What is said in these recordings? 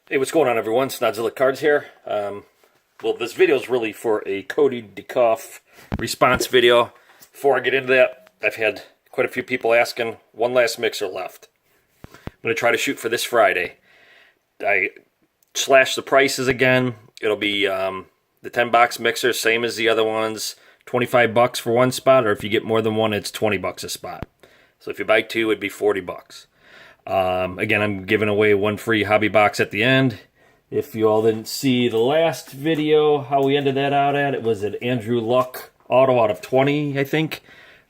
Hey, what's going on, everyone? Snodzilla Cards here. Well, this video is really for a Kody DeCoff response video. Before I get into that, I've had quite a few people asking. One last mixer left. I'm going to try to shoot for this Friday. I slashed the prices again. It'll be the 10-box mixer, same as the other ones. 25 bucks for one spot, or if you get more than one, it's 20 bucks a spot. So if you buy two, it'd be 40 bucks. Again, I'm giving away one free hobby box at the end. If you all didn't see the last video, how we ended that out at, it was an Andrew Luck auto out of 20, I think,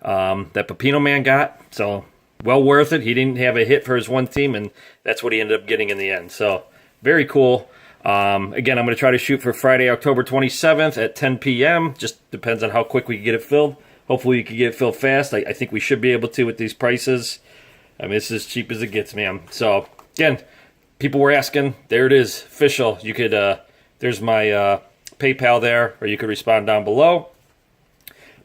that Pepino Man got. So, well worth it. He didn't have a hit for his one team, and that's what he ended up getting in the end. So, very cool. Again, I'm going to try to shoot for Friday, October 27th at 10 p.m. Just depends on how quick we can get it filled. Hopefully, you can get it filled fast. I think we should be able to with these prices. I mean, it's as cheap as it gets, man. So, again, people were asking. There it is, official. You could, there's my PayPal there, or you could respond down below.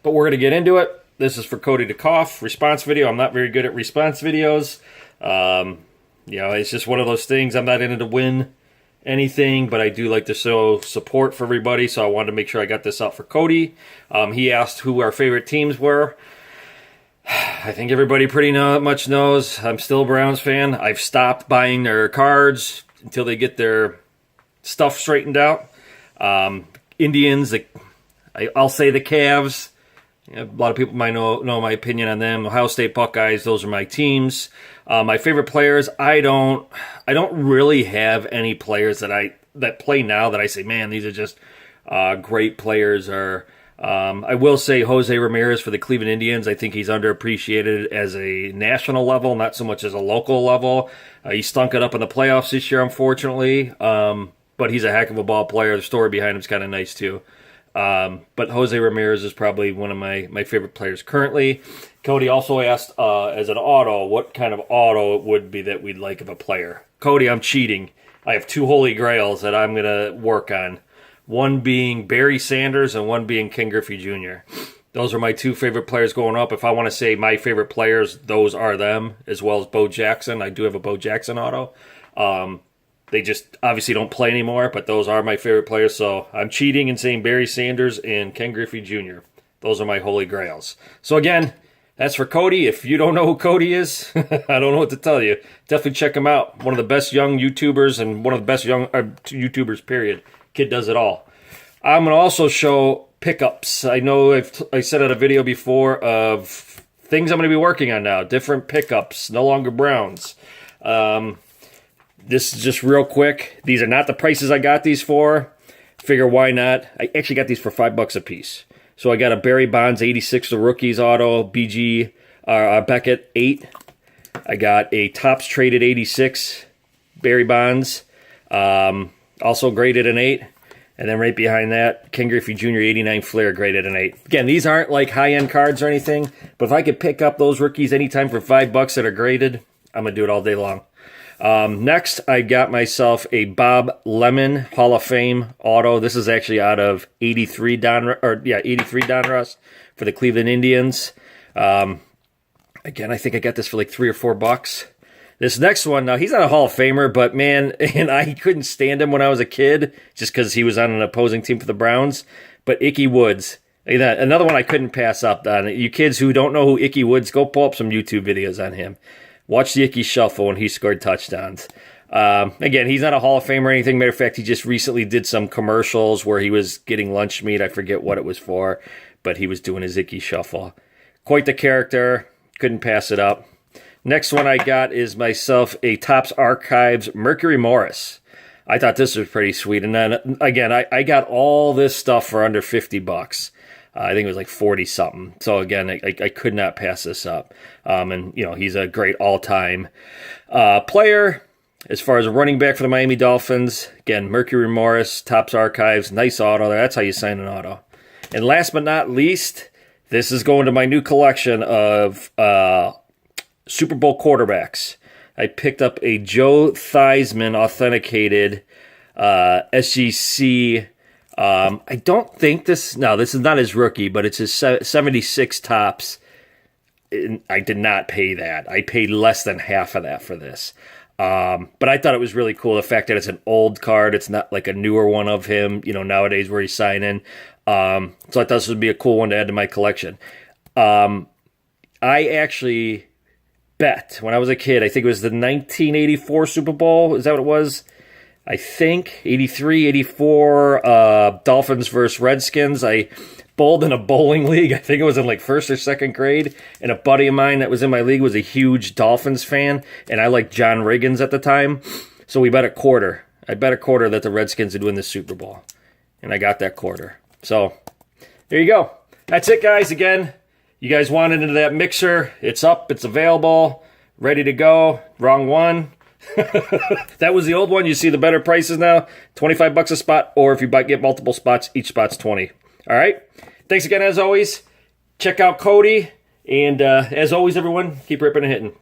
But we're going to get into it. This is for Kody DeCoff, response video. I'm not very good at response videos. You know, it's just one of those things. I'm not in it to win anything, but I do like to show support for everybody, so I wanted to make sure I got this out for Kody. He asked who our favorite teams were. I think everybody pretty much knows I'm still a Browns fan. I've stopped buying their cards until they get their stuff straightened out. Indians, I'll say the Cavs. A lot of people might know my opinion on them. Ohio State Buckeyes, those are my teams. My favorite players, I don't really have any players that play now that I say, man, these are just great players. Or I will say Jose Ramirez for the Cleveland Indians. I think he's underappreciated as a national level, not so much as a local level. He stunk it up in the playoffs this year, unfortunately. But he's a heck of a ball player. The story behind him is kind of nice, too. But Jose Ramirez is probably one of my favorite players currently. Kody also asked, as an auto, what kind of auto it would be that we'd like of a player. Kody, I'm cheating. I have two holy grails that I'm going to work on. One being Barry Sanders and one being Ken Griffey Jr. Those are my two favorite players going up. If I want to say my favorite players, those are them, as well as Bo Jackson. I do have a Bo Jackson auto. They just obviously don't play anymore, but those are my favorite players. So I'm cheating and saying Barry Sanders and Ken Griffey Jr. Those are my holy grails. So again, that's for Kody. If you don't know who Kody is, I don't know what to tell you. Definitely check him out. One of the best young YouTubers and one of the best young YouTubers, period. Kid does it all. I'm going to also show pickups. I know I said in a video before of things I'm going to be working on now. Different pickups, no longer Browns. This is just real quick. These are not the prices I got these for. Figure why not. I actually got these for $5 a piece. So I got a Barry Bonds 86 the Rookies auto, BG Beckett 8. I got a Topps Traded 86 Barry Bonds. Also graded an 8. And then right behind that, Ken Griffey Jr. 89 Flair graded an 8. Again, these aren't like high-end cards or anything, but if I could pick up those rookies anytime for $5 that are graded, I'm going to do it all day long. Next, I got myself a Bob Lemon Hall of Fame auto. This is actually out of 83 Donruss for the Cleveland Indians. Again, I think I got this for like $3 or $4. This next one, now he's not a Hall of Famer, but man, and I couldn't stand him when I was a kid just because he was on an opposing team for the Browns. But Ickey Woods, another one I couldn't pass up on. You kids who don't know who Ickey Woods, go pull up some YouTube videos on him. Watch the Ickey Shuffle when he scored touchdowns. Again, he's not a Hall of Famer or anything. Matter of fact, he just recently did some commercials where he was getting lunch meat. I forget what it was for, but he was doing his Ickey Shuffle. Quite the character. Couldn't pass it up. Next one I got is myself a Topps Archives Mercury Morris. I thought this was pretty sweet. And then, again, I got all this stuff for under $50. I think it was like 40-something. So, again, I could not pass this up. And, you know, he's a great all-time player. As far as a running back for the Miami Dolphins, again, Mercury Morris, Topps Archives, nice auto. That's how you sign an auto. And last but not least, this is going to my new collection of Super Bowl quarterbacks. I picked up a Joe Theismann authenticated SGC. I don't think this is not his rookie, but it's his 76 Topps. I did not pay that. I paid less than half of that for this. But I thought it was really cool, the fact that it's an old card. It's not like a newer one of him, nowadays where he's signing. So I thought this would be a cool one to add to my collection. I actually bet when I was a kid, I think it was the 1984 Super Bowl. Is that what it was? I think 83, 84, Dolphins versus Redskins. I bowled in a bowling league. I think it was in like first or second grade. And a buddy of mine that was in my league was a huge Dolphins fan. And I liked John Riggins at the time. So we bet a quarter. I bet a quarter that the Redskins would win the Super Bowl. And I got that quarter. So there you go. That's it, guys. Again, you guys wanted into that mixer. It's up. It's available. Ready to go. Wrong one. That was the old one. You see the better prices now. $25 a spot, or if you get multiple spots, each spot's $20. All right. Thanks again, as always. Check out Kody, and as always, everyone, keep ripping and hitting.